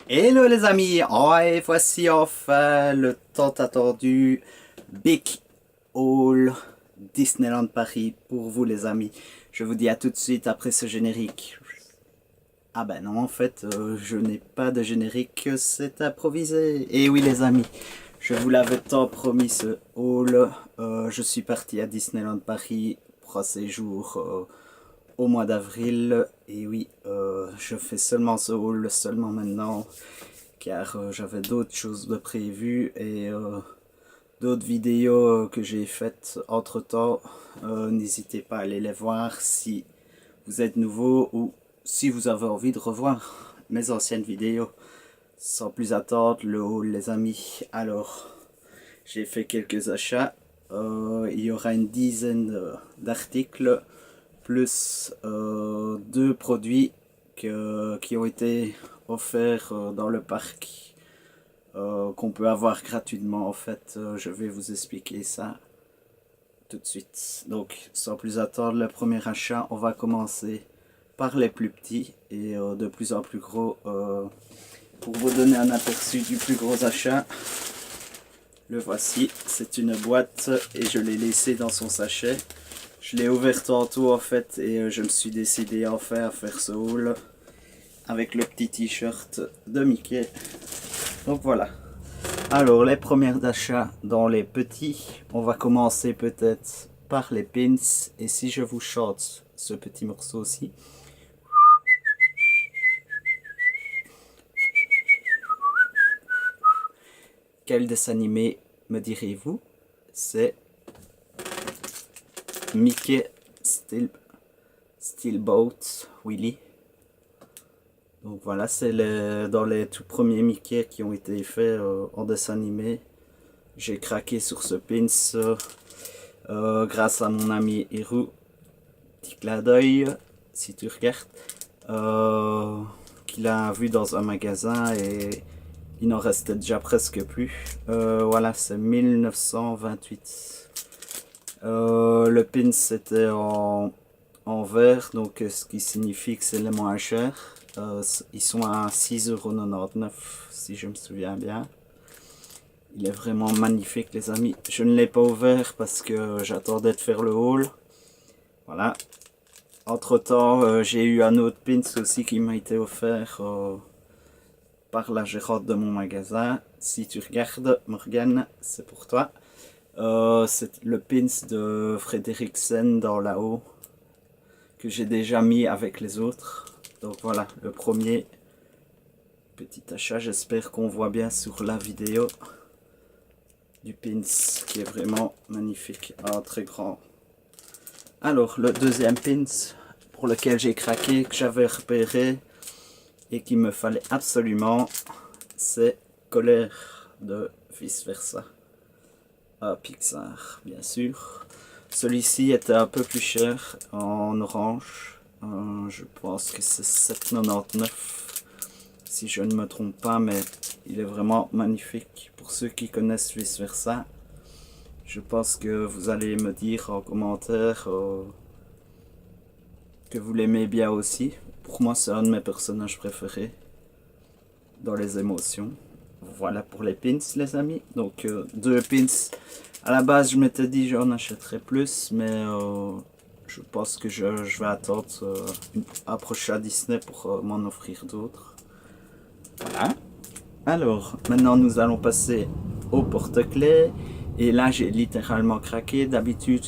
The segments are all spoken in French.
Hello les amis, ouais, voici enfin le tant attendu Big Haul Disneyland Paris pour vous les amis. Je vous dis à tout de suite après ce générique. Ah ben non, en fait, je n'ai pas de générique, c'est improvisé. Et oui les amis, je vous l'avais tant promis ce haul. Je suis parti à Disneyland Paris pour un séjour au mois d'avril. Et oui, je fais seulement ce haul seulement maintenant car j'avais d'autres choses de prévues et d'autres vidéos que j'ai faites entre temps. N'hésitez pas à aller les voir si vous êtes nouveau ou si vous avez envie de revoir mes anciennes vidéos. Sans plus attendre, le haul les amis. Alors, j'ai fait quelques achats. Il y aura une dizaine d'articles plus deux produits qui ont été offerts dans le parc qu'on peut avoir gratuitement. En fait, je vais vous expliquer ça tout de suite. Donc, sans plus attendre, le premier achat, on va commencer par les plus petits et de plus en plus gros. Pour vous donner un aperçu du plus gros achat, le voici. C'est une boîte et je l'ai laissé dans son sachet. Je l'ai ouvert tantôt en fait et je me suis décidé enfin à faire ce haul avec le petit t-shirt de Mickey. Donc voilà. Alors les premières achats dans les petits, on va commencer peut-être par les pins. Et si je vous chante ce petit morceau aussi. Quel dessin animé me direz-vous? C'est Mickey Steamboat Willie. Donc voilà, c'est dans les tout premiers Mickey qui ont été faits en dessin animé. J'ai craqué sur ce pins grâce à mon ami Hiru. Petit clin d'œil, si tu regardes. Qu'il a vu dans un magasin et il n'en restait déjà presque plus. Voilà, c'est 1928. Le pin c'était en vert, donc ce qui signifie que c'est les moins chers. Ils sont à 6,99€ si je me souviens bien. Il est vraiment magnifique les amis. Je ne l'ai pas ouvert parce que j'attendais de faire le haul. Voilà. Entre temps, j'ai eu un autre pins aussi qui m'a été offert par la gérante de mon magasin. Si tu regardes, Morgane, c'est pour toi. C'est le pins de Frédériksen dans là-haut que j'ai déjà mis avec les autres. Donc voilà, le premier petit achat. J'espère qu'on voit bien sur la vidéo du pins qui est vraiment magnifique, très grand. Alors le deuxième pins pour lequel j'ai craqué, que j'avais repéré et qu'il me fallait absolument, c'est Colère de Vice Versa à Pixar, bien sûr. Celui-ci était un peu plus cher en orange. Je pense que c'est 7,99 si je ne me trompe pas, mais il est vraiment magnifique. Pour ceux qui connaissent Vice Versa, je pense que vous allez me dire en commentaire que vous l'aimez bien aussi. Pour moi, c'est un de mes personnages préférés dans les émotions. Voilà pour les pins, les amis. Donc, deux pins. À la base, je m'étais dit j'en achèterais plus, mais je pense que je vais attendre un prochain Disney pour m'en offrir d'autres. Voilà. Alors, maintenant, nous allons passer au porte-clés. Et là, j'ai littéralement craqué. D'habitude,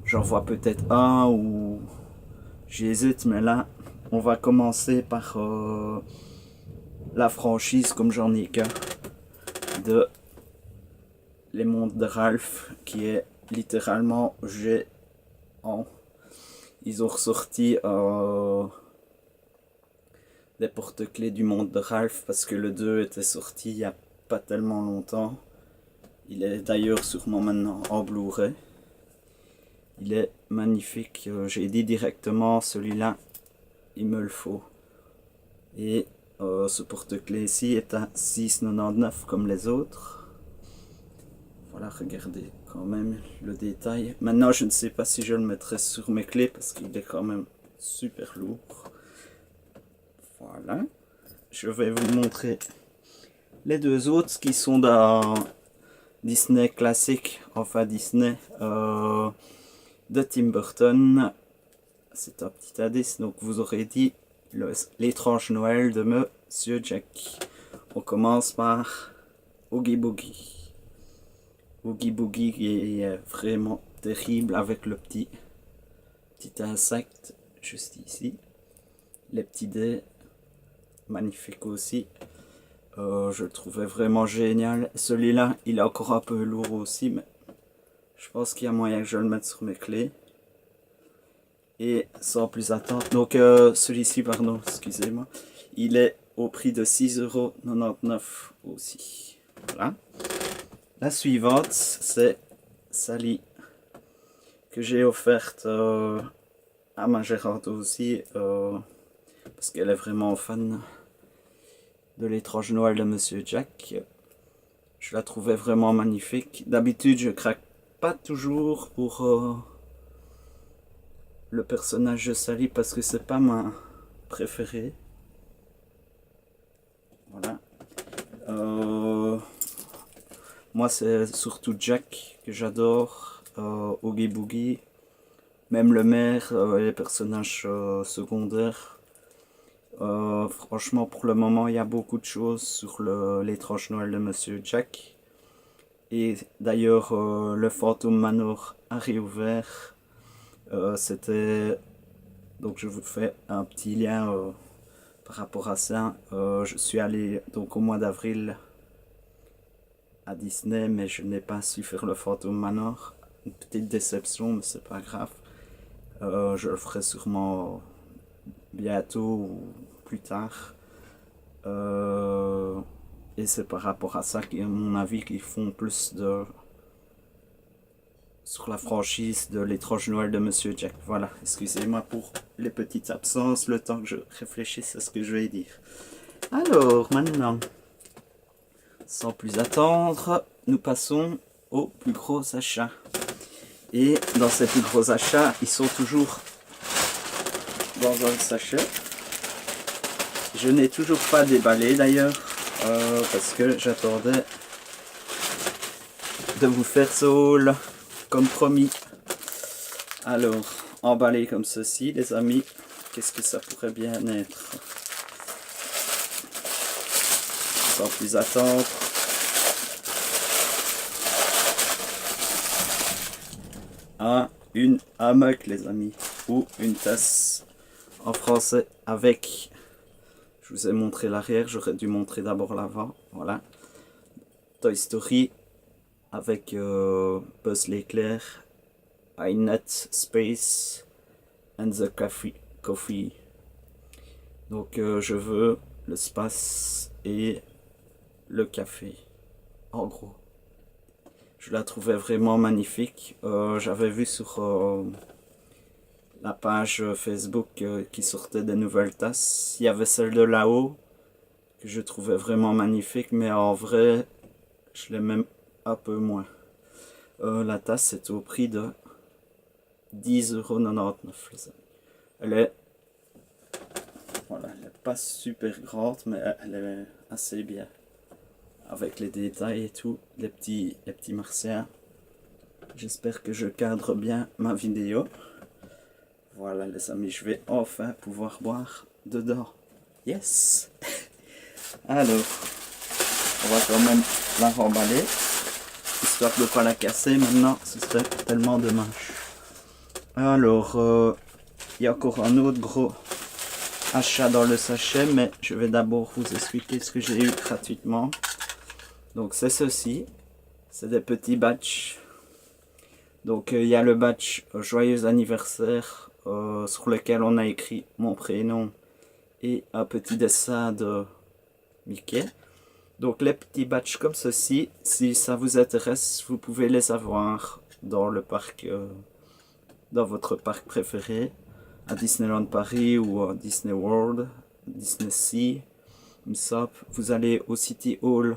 j'en vois peut-être un ou j'hésite, mais là, on va commencer par la franchise, comme j'en ai qu'un, de Les Mondes de Ralph, qui est littéralement géant. Ils ont ressorti des porte-clés du Monde de Ralph parce que le 2 était sorti il n'y a pas tellement longtemps. Il est d'ailleurs sûrement maintenant en Blu-ray. Il est magnifique. J'ai dit directement, celui-là, il me le faut. Et ce porte-clés ici est à 6,99 comme les autres. Voilà, regardez quand même le détail. Maintenant, je ne sais pas si je le mettrai sur mes clés parce qu'il est quand même super lourd. Voilà. je vais vous montrer les deux autres qui sont dans Disney classique, enfin Disney de Tim Burton. C'est un petit indice, donc vous aurez dit l'étrange Noël de Monsieur Jack. On commence par Oogie Boogie. Oogie Boogie qui est vraiment terrible avec le petit insecte juste ici. Les petits dés, magnifique aussi. Je le trouvais vraiment génial. Celui-là, il est encore un peu lourd aussi, mais je pense qu'il y a moyen que je le mette sur mes clés. Et sans plus attendre, donc celui-ci, pardon, excusez-moi, il est au prix de 6,99 € aussi. Voilà. La suivante, c'est Sally, que j'ai offerte à ma gérante aussi, parce qu'elle est vraiment fan de l'étrange Noël de Monsieur Jack. Je la trouvais vraiment magnifique. D'habitude, je craque pas toujours pour le personnage de Sally parce que c'est pas ma préférée. Voilà. Moi, c'est surtout Jack que j'adore. Oogie Boogie. Même le maire et les personnages secondaires. Franchement, pour le moment, il y a beaucoup de choses sur l'étrange Noël de Monsieur Jack. Et d'ailleurs, le Phantom Manor a réouvert. C'était... Donc je vous fais un petit lien par rapport à ça. Je suis allé donc au mois d'avril à Disney, mais je n'ai pas su faire le Phantom Manor. Une petite déception, mais c'est pas grave. Je le ferai sûrement bientôt ou plus tard. Et c'est par rapport à ça, à mon avis, qu'ils font plus de... sur la franchise de l'étrange Noël de Monsieur Jack. Voilà, excusez-moi pour les petites absences, le temps que je réfléchisse à ce que je vais dire. Alors, maintenant, sans plus attendre, nous passons aux plus gros achats. Et dans ces plus gros achats, ils sont toujours dans un sachet. Je n'ai toujours pas déballé d'ailleurs, parce que j'attendais de vous faire ce haul comme promis. Alors, emballé comme ceci, les amis, qu'est-ce que ça pourrait bien être? Sans plus attendre. Une hamac, les amis, ou une tasse en français avec... Je vous ai montré l'arrière, j'aurais dû montrer d'abord l'avant. Voilà. Toy Story avec Buzz l'éclair, iNet Space and the Coffee. Donc je veux le space et le café. En gros. Je la trouvais vraiment magnifique. J'avais vu sur la page Facebook qui sortait des nouvelles tasses. Il y avait celle de là-haut que je trouvais vraiment magnifique, mais en vrai, je l'aime même un peu moins. La tasse est au prix de 10,99 €. Elle est, voilà, elle est pas super grande, mais elle est assez bien. Avec les détails et tout, les petits martiens. J'espère que je cadre bien ma vidéo. Voilà les amis, je vais enfin pouvoir boire dedans. Yes. Alors, on va quand même la remballer, histoire de ne pas la casser maintenant, ce serait tellement dommage. Alors, il y a encore un autre gros achat dans le sachet, mais je vais d'abord vous expliquer ce que j'ai eu gratuitement. Donc c'est ceci, c'est des petits badges. Donc il y a le badge joyeux anniversaire sur lequel on a écrit mon prénom et un petit dessin de Mickey. Donc les petits badges comme ceci, si ça vous intéresse, vous pouvez les avoir dans le parc, dans votre parc préféré, à Disneyland Paris ou à Disney World, Disney Sea, Usopp. Vous allez au City Hall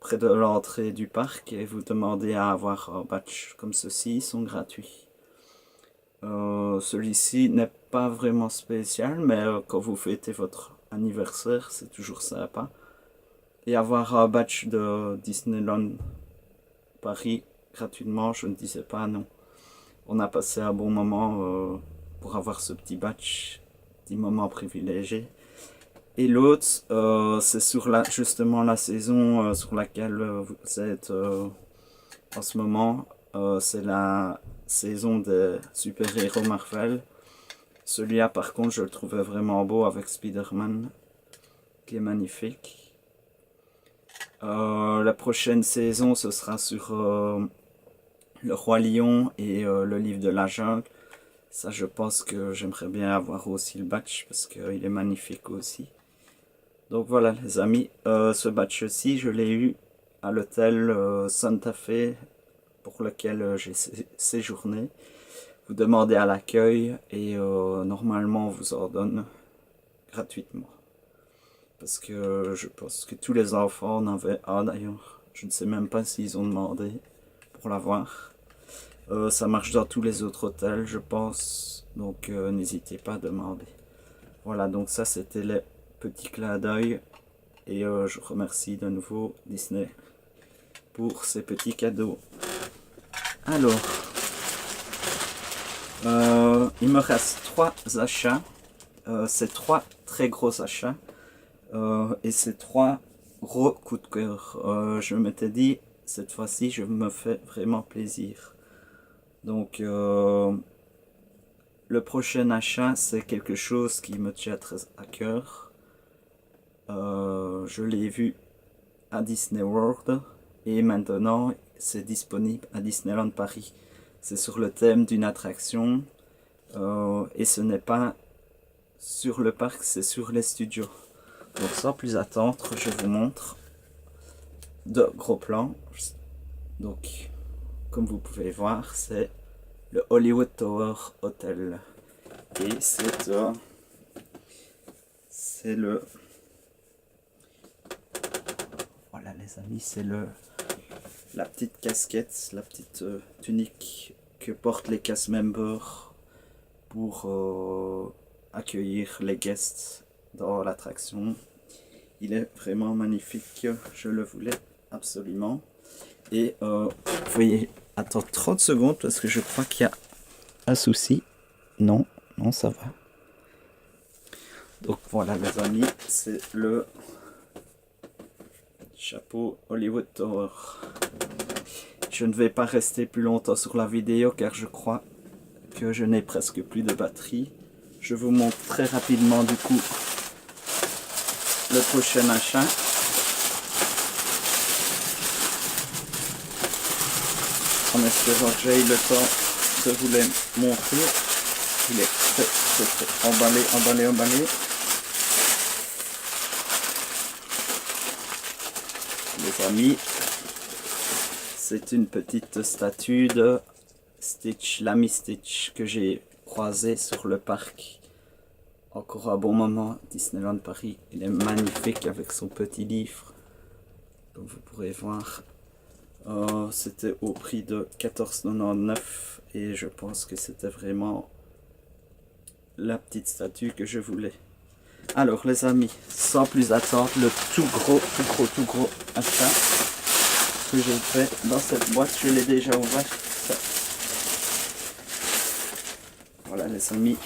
près de l'entrée du parc et vous demandez à avoir un badge comme ceci, ils sont gratuits. Celui-ci n'est pas vraiment spécial, mais quand vous fêtez votre anniversaire, c'est toujours sympa. Et avoir un badge de Disneyland Paris gratuitement, je ne disais pas non. On a passé un bon moment pour avoir ce petit badge, petit moment privilégié. Et l'autre, c'est sur justement la saison sur laquelle vous êtes en ce moment. C'est la saison des super-héros Marvel. Celui-là, par contre, je le trouvais vraiment beau avec Spider-Man, qui est magnifique. La prochaine saison, ce sera sur le Roi Lion et le livre de la jungle. Ça, je pense que j'aimerais bien avoir aussi le badge parce qu'il est magnifique aussi. Donc voilà les amis, ce badge-ci, je l'ai eu à l'hôtel Santa Fe pour lequel j'ai séjourné. Vous demandez à l'accueil et normalement on vous en donne gratuitement. Parce que je pense que tous les enfants en avaient un d'ailleurs. Je ne sais même pas s'ils ont demandé pour l'avoir. Ça marche dans tous les autres hôtels je pense. Donc n'hésitez pas à demander. Voilà, donc ça c'était les petits clins d'œil. Et je remercie de nouveau Disney pour ces petits cadeaux. Alors, il me reste 3 achats. C'est 3 très gros achats. Et c'est 3 gros coups de cœur. Je m'étais dit, cette fois-ci, je me fais vraiment plaisir. Donc, le prochain achat, c'est quelque chose qui me tient très à cœur. Je l'ai vu à Disney World et maintenant c'est disponible à Disneyland Paris. C'est sur le thème d'une attraction et ce n'est pas sur le parc, c'est sur les studios. Donc sans plus attendre, je vous montre de gros plans. Donc comme vous pouvez voir, c'est le Hollywood Tower Hotel et c'est le voilà les amis, c'est la petite casquette, la petite tunique que portent les cast members pour accueillir les guests dans l'attraction. Il est vraiment magnifique, je le voulais absolument. Et vous voyez, attends 30 secondes parce que je crois qu'il y a un souci. Non, non, ça va. Donc voilà les amis, c'est le chapeau Hollywood Tower. Je ne vais pas rester plus longtemps sur la vidéo car je crois que je n'ai presque plus de batterie. Je vous montre très rapidement du coup le prochain achat. En espérant que j'aille le temps de vous les montrer. Il est très emballé. Les amis, c'est une petite statue de Stitch, l'ami Stitch, que j'ai croisé sur le parc. Encore un bon moment, Disneyland Paris. Il est magnifique avec son petit livre. Comme vous pourrez voir, c'était au prix de 14,99 et je pense que c'était vraiment la petite statue que je voulais. Alors les amis, sans plus attendre, le tout gros achat que j'ai fait dans cette boîte, je l'ai déjà ouvert. Voilà les amis,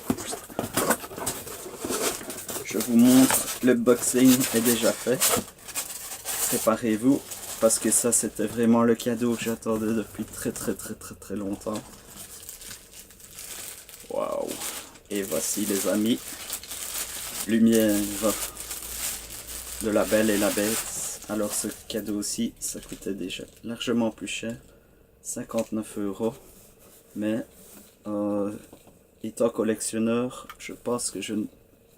je vous montre, le boxing est déjà fait. Préparez-vous parce que ça c'était vraiment le cadeau que j'attendais depuis très longtemps. Waouh! Et voici les amis, lumière de la Belle et la Bête. Alors ce cadeau aussi, ça coûtait déjà largement plus cher, 59 €. Mais étant collectionneur, je pense que je ne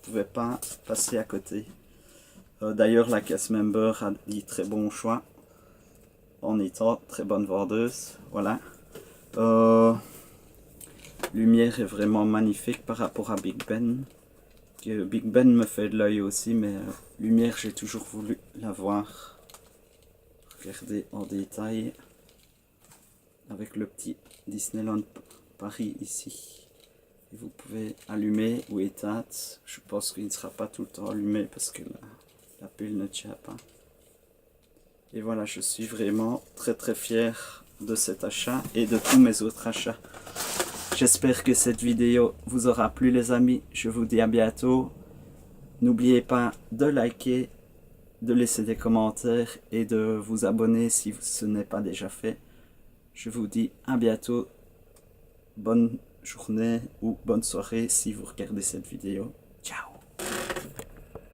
pouvais pas passer à côté. D'ailleurs la cast member a dit très bon choix, en étant très bonne vendeuse. Voilà. Lumière est vraiment magnifique par rapport à Big Ben. Que Big Ben me fait de l'œil aussi, mais lumière j'ai toujours voulu la voir. Regardez en détail avec le petit Disneyland Paris ici. Et vous pouvez allumer ou éteindre. Je pense qu'il ne sera pas tout le temps allumé parce que la pile ne tient pas. Et voilà, je suis vraiment très fier de cet achat et de tous mes autres achats. J'espère que cette vidéo vous aura plu les amis. Je vous dis à bientôt. N'oubliez pas de liker, de laisser des commentaires et de vous abonner si ce n'est pas déjà fait. Je vous dis à bientôt. Bonne journée ou bonne soirée si vous regardez cette vidéo.